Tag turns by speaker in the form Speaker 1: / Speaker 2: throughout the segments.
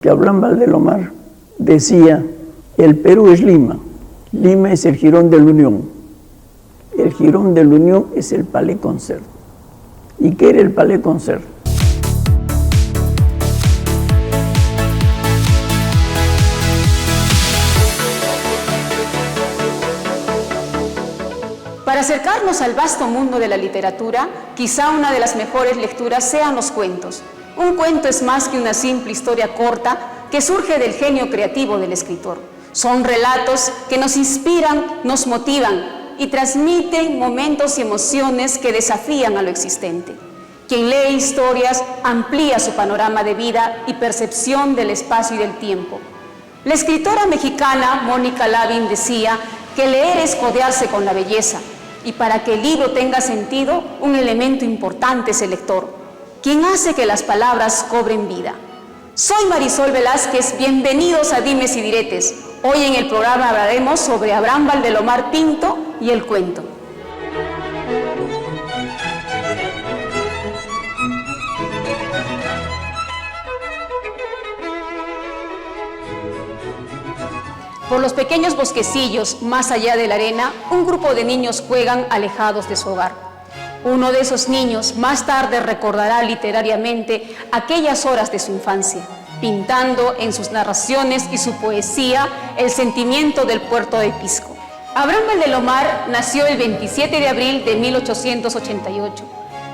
Speaker 1: Que Abraham Valdelomar decía, el Perú es Lima, Lima es el jirón de la Unión, el jirón de la Unión es el Palais Concert. ¿Y qué era el Palais Concert?
Speaker 2: Para acercarnos al vasto mundo de la literatura, quizá una de las mejores lecturas sean los cuentos. Un cuento es más que una simple historia corta que surge del genio creativo del escritor. Son relatos que nos inspiran, nos motivan y transmiten momentos y emociones que desafían a lo existente. Quien lee historias amplía su panorama de vida y percepción del espacio y del tiempo. La escritora mexicana Mónica Lavín decía que leer es codearse con la belleza. Y para que el libro tenga sentido, un elemento importante es el lector, quien hace que las palabras cobren vida. Soy Marisol Velázquez, bienvenidos a Dimes y Diretes. Hoy en el programa hablaremos sobre Abraham Valdelomar Pinto y el cuento. Por los pequeños bosquecillos, más allá de la arena, un grupo de niños juegan alejados de su hogar. Uno de esos niños más tarde recordará literariamente aquellas horas de su infancia, pintando en sus narraciones y su poesía el sentimiento del puerto de Pisco. Abraham Valdelomar nació el 27 de abril de 1888,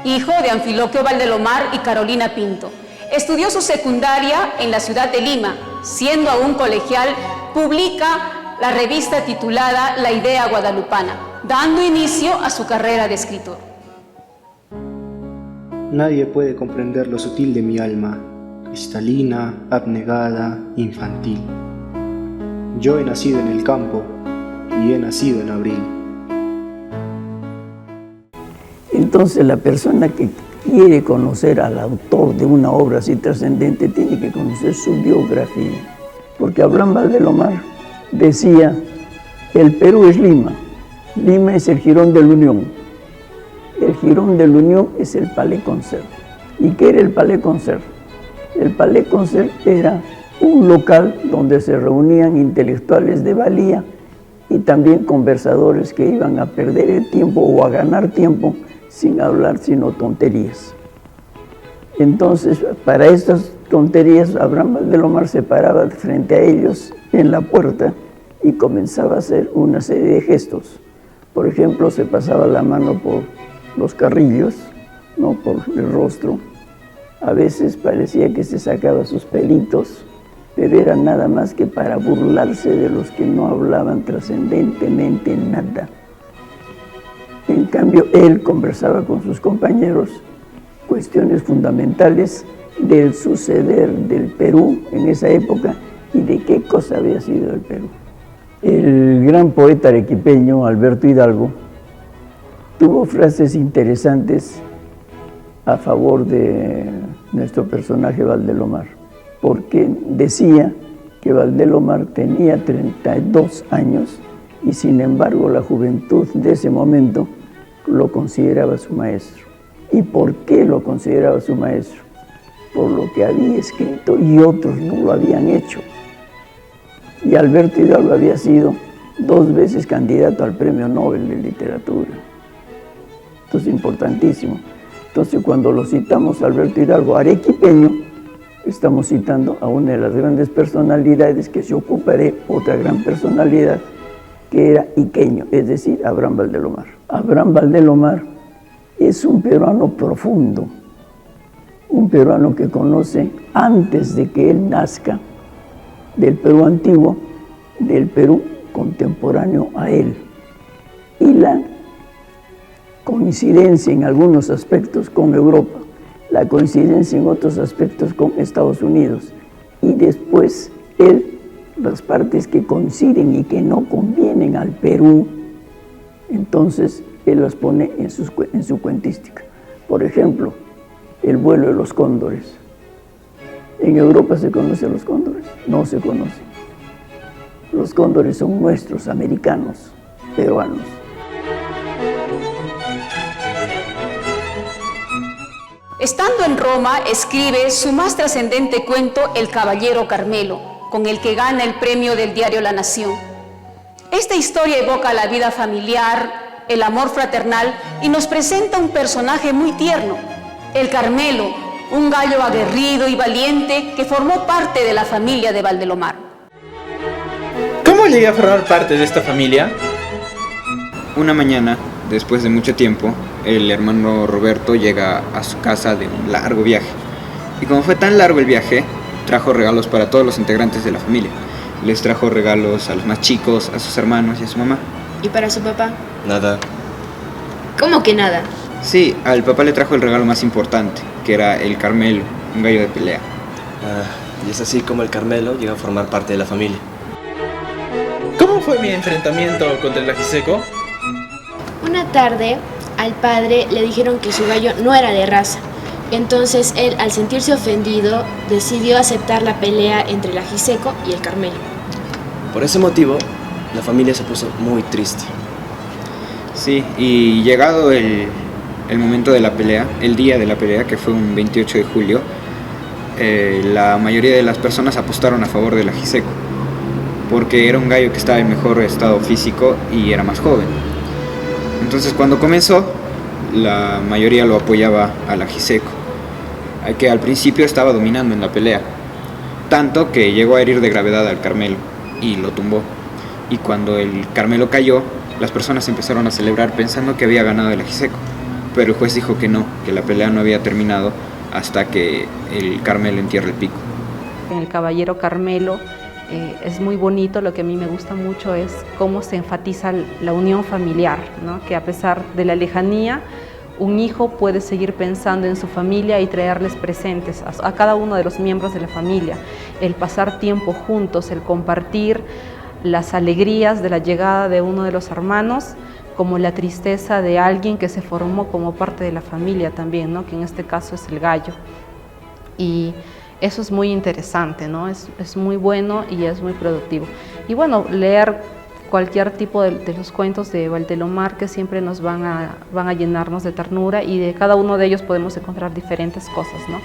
Speaker 2: hijo de Anfiloquio Valdelomar y Carolina Pinto. Estudió su secundaria en la ciudad de Lima. Siendo aún colegial, publica la revista titulada La Idea Guadalupana, dando inicio a su carrera de escritor.
Speaker 3: Nadie puede comprender lo sutil de mi alma, cristalina, abnegada, infantil. Yo he nacido en el campo y he nacido en abril.
Speaker 1: Entonces la persona que quiere conocer al autor de una obra así trascendente tiene que conocer su biografía. Porque Abraham Valdelomar decía, el Perú es Lima, Lima es el jirón de la Unión. El jirón de la Unión es el Palais Concert. ¿Y qué era el Palais Concert? El Palais Concert era un local donde se reunían intelectuales de valía y también conversadores que iban a perder el tiempo o a ganar tiempo sin hablar sino tonterías. Entonces, para estas tonterías, Abraham Valdelomar se paraba frente a ellos en la puerta y comenzaba a hacer una serie de gestos. Por ejemplo, se pasaba la mano por los carrillos, no por el rostro. A veces parecía que se sacaba sus pelitos, pero era nada más que para burlarse de los que no hablaban trascendentemente nada. En cambio, él conversaba con sus compañeros cuestiones fundamentales del suceder del Perú en esa época y de qué cosa había sido el Perú. El gran poeta arequipeño Alberto Hidalgo tuvo frases interesantes a favor de nuestro personaje Valdelomar, porque decía que Valdelomar tenía 32 años y sin embargo la juventud de ese momento lo consideraba su maestro. ¿Y por qué lo consideraba su maestro? Por lo que había escrito y otros no lo habían hecho. Y Alberto Hidalgo había sido 2 veces candidato al Premio Nobel de Literatura. Esto es importantísimo. Entonces, cuando lo citamos a Alberto Hidalgo arequipeño, estamos citando a una de las grandes personalidades que se ocupa de otra gran personalidad, que era iqueño, es decir, Abraham Valdelomar. Abraham Valdelomar es un peruano profundo, un peruano que conoce, antes de que él nazca, del Perú antiguo, del Perú contemporáneo a él. Y la coincidencia en algunos aspectos con Europa, la coincidencia en otros aspectos con Estados Unidos, y después él, las partes que coinciden y que no convienen al Perú, entonces él las pone en su cuentística. Por ejemplo, el vuelo de los cóndores. ¿En Europa se conocen los cóndores? No se conocen. Los cóndores son nuestros, americanos, peruanos.
Speaker 2: Estando en Roma, escribe su más trascendente cuento, El Caballero Carmelo, con el que gana el premio del diario La Nación. Esta historia evoca la vida familiar, el amor fraternal y nos presenta un personaje muy tierno, el Carmelo, un gallo aguerrido y valiente que formó parte de la familia de Valdelomar.
Speaker 4: ¿Cómo llegué a formar parte de esta familia?
Speaker 5: Una mañana, después de mucho tiempo, el hermano Roberto llega a su casa de un largo viaje. Y como fue tan largo el viaje, trajo regalos para todos los integrantes de la familia. Les trajo regalos a los más chicos, a sus hermanos y a su mamá.
Speaker 6: ¿Y para su papá?
Speaker 7: Nada.
Speaker 6: ¿Cómo que nada?
Speaker 5: Sí, al papá le trajo el regalo más importante, que era el Carmelo, un gallo de pelea.
Speaker 7: Y es así como el Carmelo llega a formar parte de la familia.
Speaker 4: ¿Cómo fue mi enfrentamiento contra el ajiseco?
Speaker 6: Una tarde, al padre le dijeron que su gallo no era de raza. Entonces él, al sentirse ofendido, decidió aceptar la pelea entre el ajiseco y el Carmelo.
Speaker 7: Por ese motivo, la familia se puso muy triste.
Speaker 5: Sí, y llegado el momento de la pelea, el día de la pelea, que fue un 28 de julio, la mayoría de las personas apostaron a favor del ajiseco, porque era un gallo que estaba en mejor estado físico y era más joven. Entonces cuando comenzó, la mayoría lo apoyaba al ajiseco, que al principio estaba dominando en la pelea, tanto que llegó a herir de gravedad al Carmelo y lo tumbó. Y cuando el Carmelo cayó, las personas empezaron a celebrar pensando que había ganado el ajiseco, pero el juez dijo que no, que la pelea no había terminado hasta que el Carmelo entierre el pico.
Speaker 8: En el Caballero Carmelo es muy bonito, lo que a mí me gusta mucho es cómo se enfatiza la unión familiar, ¿no? Que a pesar de la lejanía, un hijo puede seguir pensando en su familia y traerles presentes a cada uno de los miembros de la familia. El pasar tiempo juntos, el compartir las alegrías de la llegada de uno de los hermanos, como la tristeza de alguien que se formó como parte de la familia también, ¿no? Que en este caso es el gallo. Y eso es muy interesante, ¿no? Es muy bueno y es muy productivo. Y bueno, leer cualquier tipo de los cuentos de Valdelomar, que siempre nos van a llenarnos de ternura, y de cada uno de ellos podemos encontrar diferentes cosas, ¿no?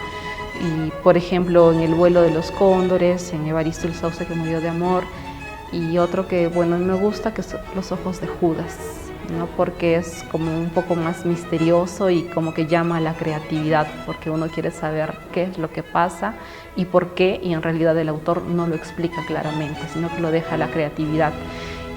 Speaker 8: Y por ejemplo, en El vuelo de los cóndores, en Evaristo el Sauce que murió de amor, y otro que bueno me gusta, que son Los ojos de Judas, ¿no? Porque es como un poco más misterioso y como que llama a la creatividad, porque uno quiere saber qué es lo que pasa y por qué, y en realidad el autor no lo explica claramente, sino que lo deja a la creatividad.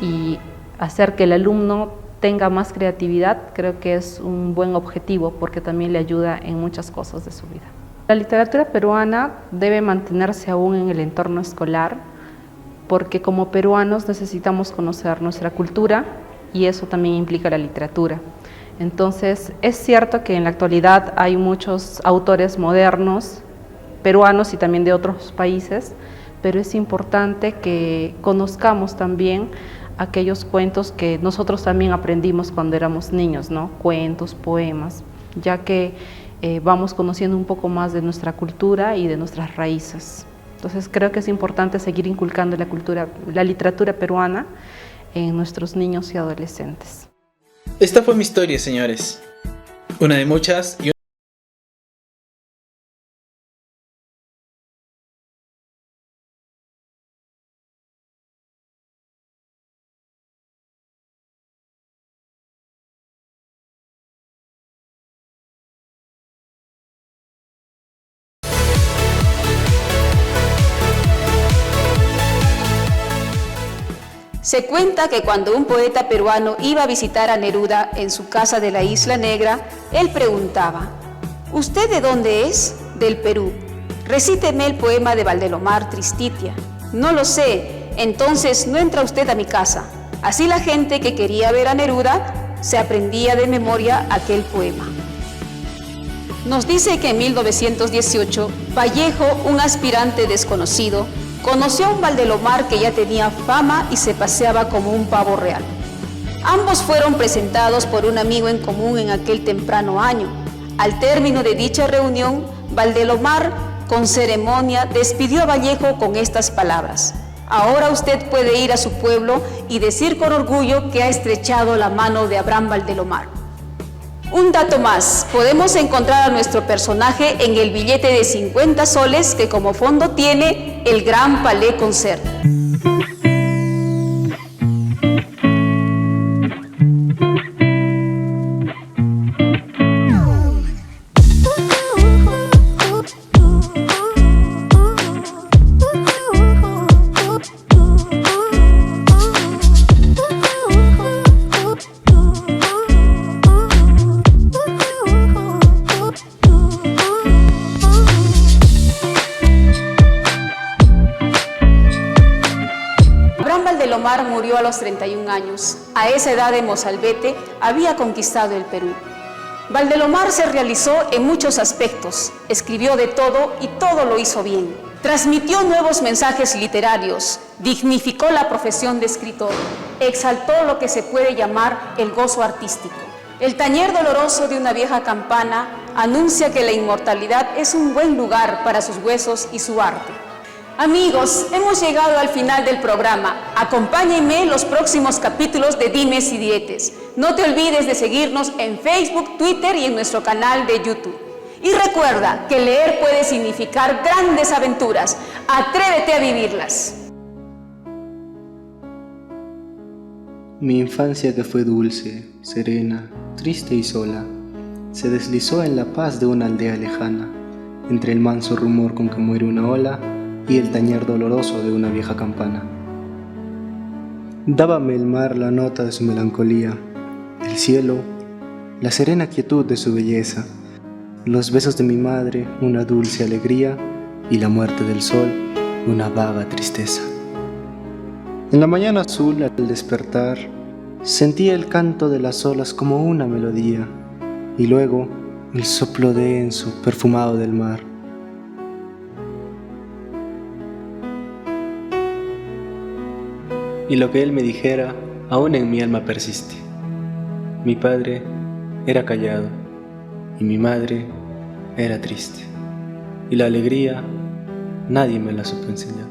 Speaker 8: Y hacer que el alumno tenga más creatividad creo que es un buen objetivo, porque también le ayuda en muchas cosas de su vida. La literatura peruana debe mantenerse aún en el entorno escolar, porque como peruanos necesitamos conocer nuestra cultura, y eso también implica la literatura. Entonces, es cierto que en la actualidad hay muchos autores modernos, peruanos y también de otros países, pero es importante que conozcamos también aquellos cuentos que nosotros también aprendimos cuando éramos niños, ¿no? Cuentos, poemas, ya que vamos conociendo un poco más de nuestra cultura y de nuestras raíces. Entonces, creo que es importante seguir inculcando la literatura peruana en nuestros niños y adolescentes.
Speaker 4: Esta fue mi historia, señores. Una de muchas y
Speaker 2: Se cuenta que cuando un poeta peruano iba a visitar a Neruda en su casa de la Isla Negra, él preguntaba: ¿usted de dónde es? Del Perú. Recíteme el poema de Valdelomar, Tristitia. No lo sé, entonces no entra usted a mi casa. Así la gente que quería ver a Neruda se aprendía de memoria aquel poema. Nos dice que en 1918, Vallejo, un aspirante desconocido, conoció a un Valdelomar que ya tenía fama y se paseaba como un pavo real. Ambos fueron presentados por un amigo en común en aquel temprano año. Al término de dicha reunión, Valdelomar, con ceremonia, despidió a Vallejo con estas palabras: ahora usted puede ir a su pueblo y decir con orgullo que ha estrechado la mano de Abraham Valdelomar. Un dato más, podemos encontrar a nuestro personaje en el billete de 50 soles que como fondo tiene el Gran Palais Concert. Valdemar murió a los 31 años. A esa edad de mozalbete había conquistado el Perú. Valdemar se realizó en muchos aspectos, escribió de todo y todo lo hizo bien. Transmitió nuevos mensajes literarios, dignificó la profesión de escritor, exaltó lo que se puede llamar el gozo artístico. El tañer doloroso de una vieja campana anuncia que la inmortalidad es un buen lugar para sus huesos y su arte. Amigos, hemos llegado al final del programa. Acompáñenme en los próximos capítulos de Dimes y Dietes. No te olvides de seguirnos en Facebook, Twitter y en nuestro canal de YouTube. Y recuerda que leer puede significar grandes aventuras. Atrévete a vivirlas.
Speaker 3: Mi infancia, que fue dulce, serena, triste y sola, se deslizó en la paz de una aldea lejana, entre el manso rumor con que muere una ola y el tañer doloroso de una vieja campana. Dábame el mar la nota de su melancolía, el cielo, la serena quietud de su belleza, los besos de mi madre, una dulce alegría, y la muerte del sol, una vaga tristeza. En la mañana azul, al despertar, sentía el canto de las olas como una melodía, y luego el soplo denso, perfumado del mar. Y lo que él me dijera, aún en mi alma persiste. Mi padre era callado y mi madre era triste, y la alegría nadie me la supo enseñar.